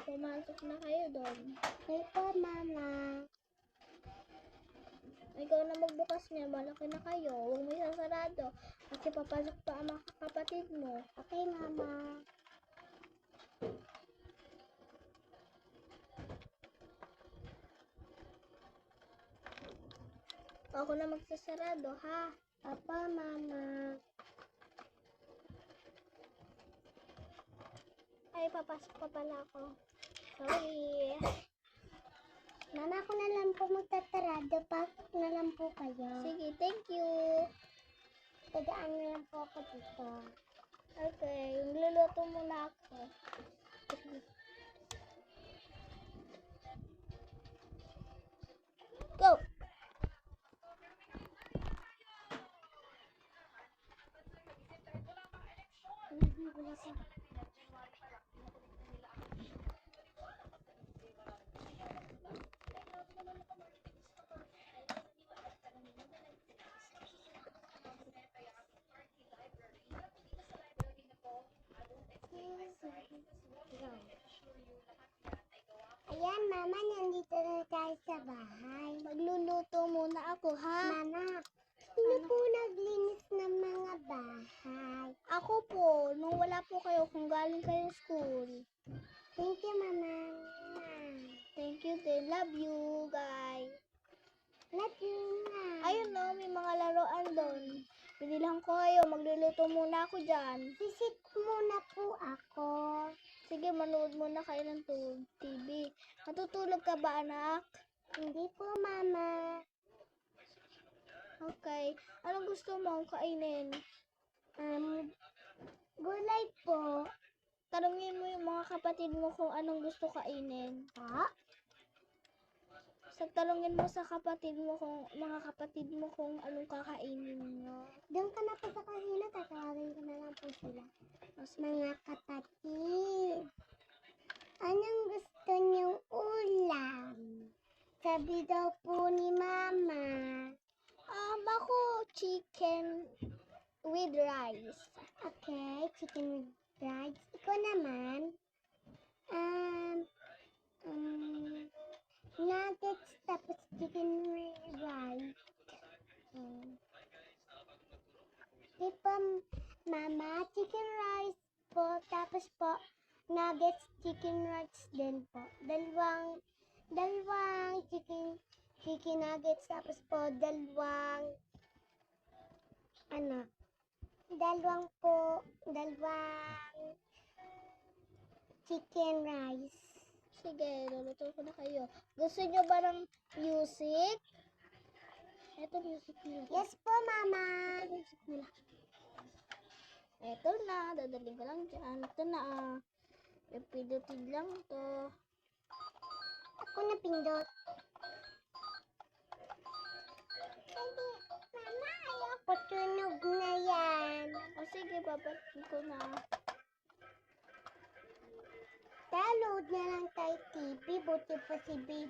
Pumasok na kayo doon. Okay po, Mama. Ikaw na magbukas niya, malaki na kayo. Huwag mo isasarado. Kasi papasok pa ang mga kapatid mo. Okay, Mama. Ako na magsasarado, ha? Opo, Mama. Ay, papasok pa pala ako. Sorry. Mama, ako na lang po magtatarado. Pasok na lang po kayo. Sige, thank you. Tagaan na lang po ako dito. Okay, magluluto muna ako. Go! Ayan, Mama, nandito na tayo sa bahay. Magluluto muna ako, ha? Mama, sino po naglinis ng mga bahay? Ako po, nung wala po kayo, kung galing kayo school. Thank you, Mama. Thank you din. Love you, guys. Love you, Mama. Ayun no, may mga laruan doon. Pinilang ko kayo, magluluto muna ako dyan. Visit muna po ako. Sige, manood muna kayo ng TV. Matutulog ka ba, anak? Hindi po, Mama. Okay. Anong gusto mo kainin? Gulay po. Tanungin mo yung mga kapatid mo kung anong gusto kainin. Ha? Tanungin mo sa kapatid mo kung mga kapatid mo kung anong kakainin nyo. Doon ka na po sa kanila, tatawagin ko na lang po sila. O, sige. Mga kapatid, anong gusto niyong ulam? Sabi daw po ni Mama. Ako, chicken with rice. Okay, chicken with rice. Ikaw naman, nuggets tapos chicken with rice. Di po, Mama, chicken rice po, tapos po, nuggets, chicken rice din po. Dalawang chicken nuggets, tapos po, dalawang chicken rice. Sige, luluto ko na kayo. Gusto nyo ba ng music? Ito music nila. Yes po, Mama. Ito music nila. Ito na, dadaling ko lang dyan. Ito na Pindutin lang to. Ako na pindot. Hindi, Mama, ayoko tunog na yan. O sige, babatiin ko na. Download na lang tayo TV, buti pa si Babe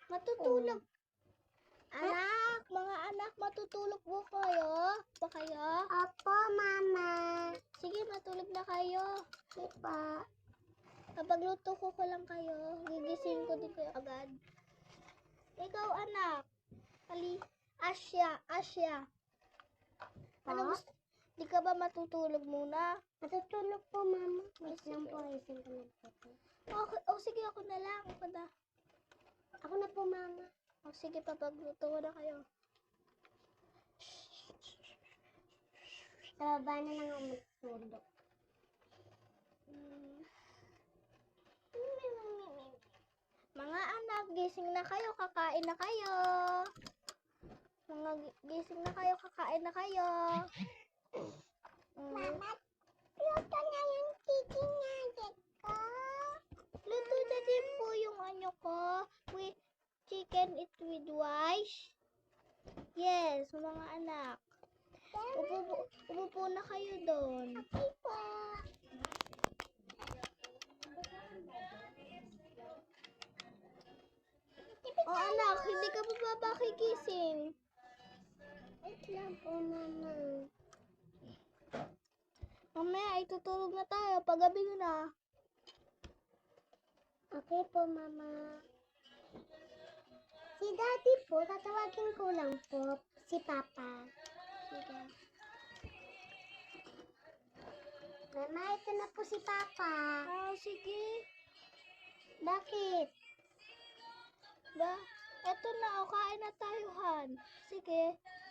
Matutulog. Anak, mga anak, matutulog po kayo? Pa kayo? Opo, Mama. Sige, matulog na kayo. Diba? Kapag luto ko lang kayo, gigising ko din kayo agad. Ikaw, anak. Asya. Ano gusto? Di ka ba matutulog muna? Matutulog po, Mama. Wait lang po, ayusin ko lang po. Okay, sige, ako na lang. Ako na po, Mama. Sige, papagluto ko na kayo. Sa baba na lang ako magtulog. Mga anak, gising na kayo, kakain na kayo. Gising na kayo, kakain na kayo. Mama, luto na yung chicken nugget ko. Luto na din po yung ano ko. With chicken it with rice. Yes, mga anak. Upo na kayo doon. Okay po. Anak, hindi ka pa ba makigising? Wait lang po, Mama. Mamaya ay tutulog na tayo. Paggabi na. Okay po, Mama. Si Daddy po, tatawagin ko lang po. Si Papa. Sige. Mama, ito na po si Papa. Sige. Bakit? Eto na, kain na tayo, Han. Sige. Nagpapa.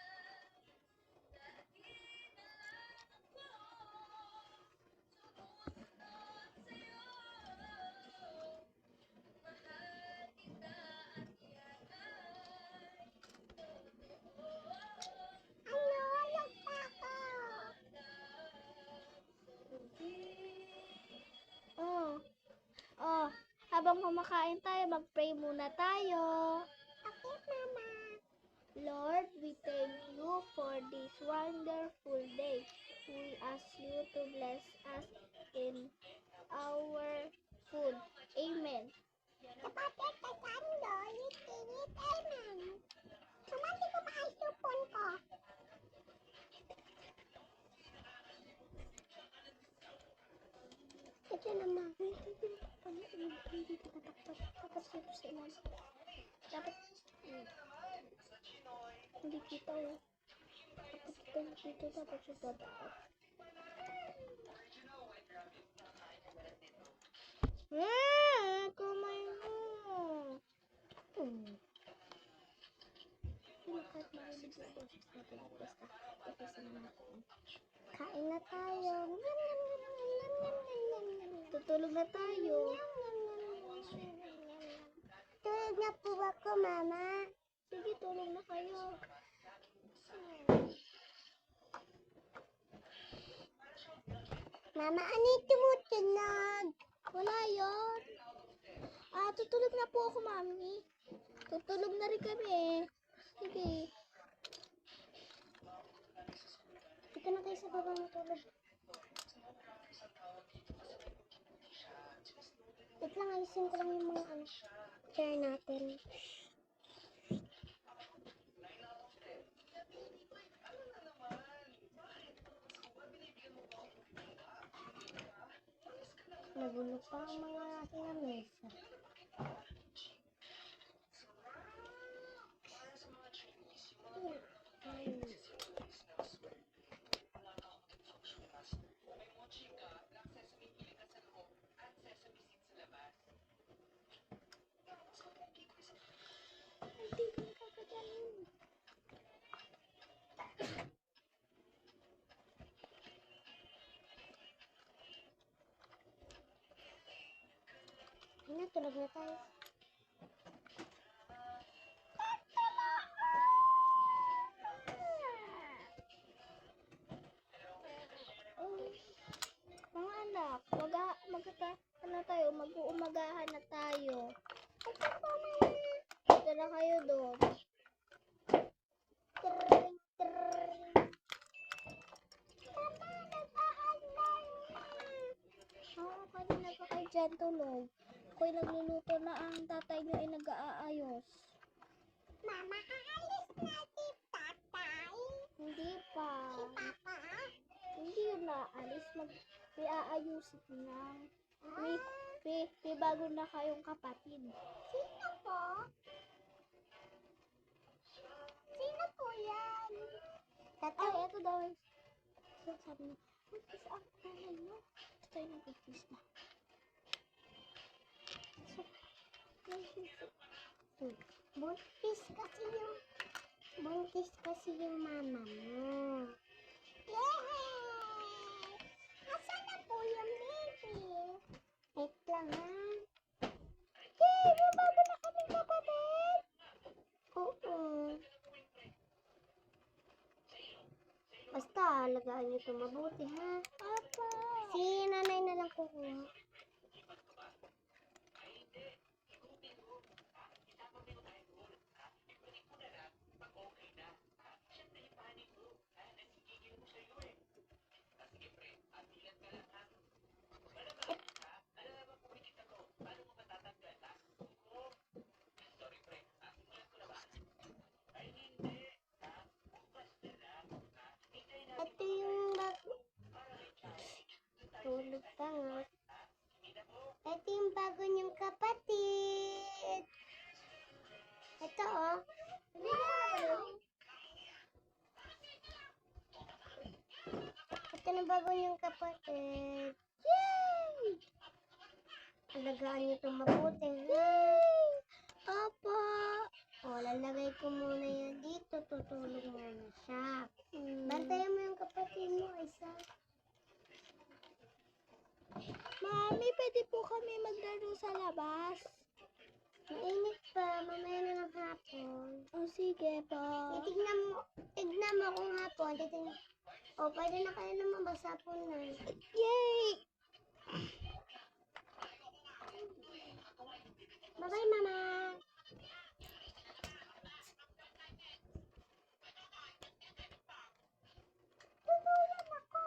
Habang kumakain tayo, mag-pray muna tayo. Okay, Mama. Lord, we thank you for this wonderful day. We ask you to bless us in our food. Amen. Kapatid, kasando, litingit, amen. Sumati ko pa ang supon ko. Ito naman. Hindi kita dapat dito sa ilang. Dapat, hindi kita dito dapat siya dapat. Kamay mo. Kahit marinig yung boses natin, basta tapos na natin. Kain na tayo. Tutulog na tayo. Tulog na po ako, Mama. Sige, tulog na kayo. Mama, ano yung tumutunog? Wala yon. Tutulog na po ako, Mami. Tutulog na rin kami. Sige. Dito na tayo sa baba matulog. Wait lang, ayusin ko lang yung mga chair natin. Nagulo pa ang mga aking mesa. Ayun, tulog na tayo. Mga anak, mag-uumagahan na tayo. Ito po, Mama. Dito na kayo doon. Tring, tring. Papa, nag-aandar na. Kanina pa kayo dyan tulog. Ako'y nagluluto na, ang tatay niyo ay nag-aayos. Mama, aalis na si tatay. Hindi pa. Si Papa. Hindi yun naalis. May aayusin lang. May bago na kayong kapatid. Sino po? Sino po yan? Ay, eto daw. Sabi niya, mag-kiss ang nanay mo. Gusto tayo nag-kiss na. Buntis kasi yung mama mo. Yay! Asan na po yung baby? Wait lang ha. Yay! May bago na kaming kapatid! Oo. Basta, alagaan niyo ito mabuti ha. Papa! Si nanay na lang kukuha. Ito yung bago. Tulog pa nga. bago niyong kapatid. Yay! Alagaan niyo ito mabuti. Yay! Opo. O, lalagay ko muna yan dito. Tutulog muna siya. Hmm. Bantayan mo yung kapatid mo, Isa. Mami, pwede po kami maglaro sa labas. Mainit pa. Mamaya na ng hapon. O, sige po. Tignan mo kung hapon. O, pwede na kayo lumabas hapon na. Yay! Bye-bye, Mama. Tutulan ako.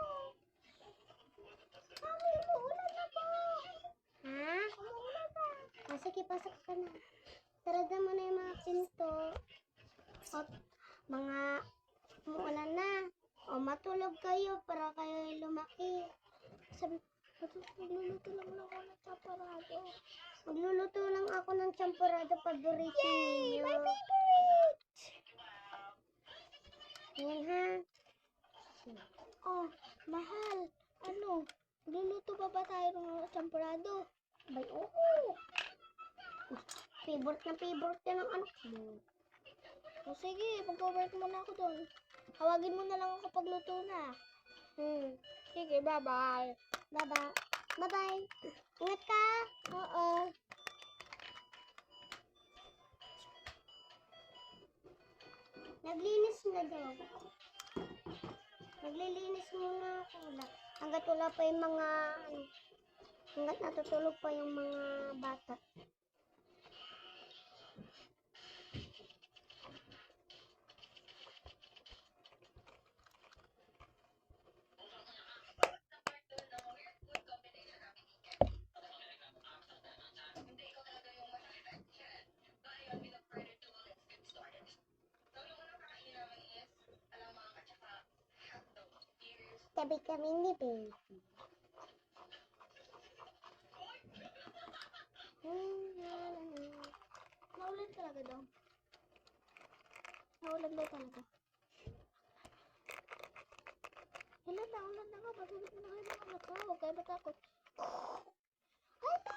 Mami, umuulan na po. Ha? Umuulan na. Sige, pasok ka na. Sarada mo na yung mga pinto. O, mga umuulan na. O, matulog kayo para kayo lumaki. Sabi, magluluto lang ako ng chaparado. Magluluto lang ako ng champorado paborito Yay! ninyo. My favorite! Yan ha. Oh, mahal. Ano? Luluto pa ba tayo ng champurado? Bay, oo. Favorite na favorite yan ng anak mo. O sige, mag-work muna ako doon. Tawagin mo na lang ako pag luto na. Sige, bye-bye. Bye-bye. Bye-bye. Ingat ka. Oo. Naglinis na daw. Naglilinis muna ako. Hanggat wala pa yung mga, hanggat natutulog pa yung mga bata. Tabi kami ni Baby. Naulan talaga daw. Naulan daw talaga. Ulan na nga. Matulog na kayo ng anak ko. Huwag kayo matakot. Ay, na!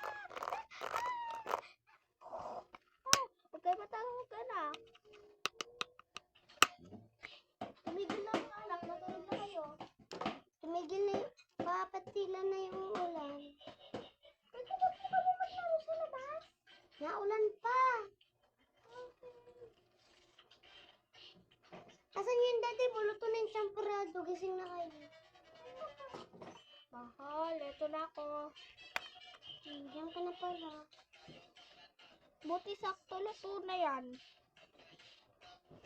Huwag kayo matakot ka na. Tumigil na ang anak. Matulog na kayo. Tumigil na yung, papatilan na yung ulan. Pwede ba po kami maglaro sa labas? Naulan pa. Asan yung dati? Buluto na yung champurado. Gising na kayo. Mahal, eto na ako. Diyan ka na pala. Buti sakto luto na yan.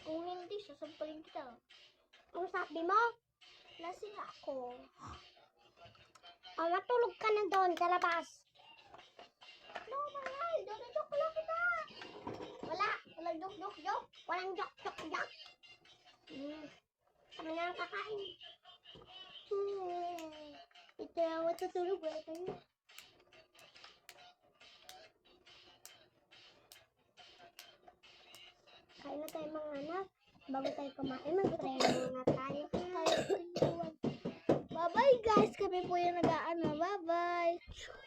Kung hindi, sasampalin kita. Ang sabi mo? Lasing ako. Oh, matulog ka na doon sa labas. No, mahal. Dok lang kita. Wala. Walang dok. Walang dok. Kami na ang kakain. Ito ang matutulog. Wala tayo. Kain na tayo mga anak. Bago tayo kumain, mag-try muna tayo. Bye-bye guys. Kami po yung nag-aano. Bye-bye.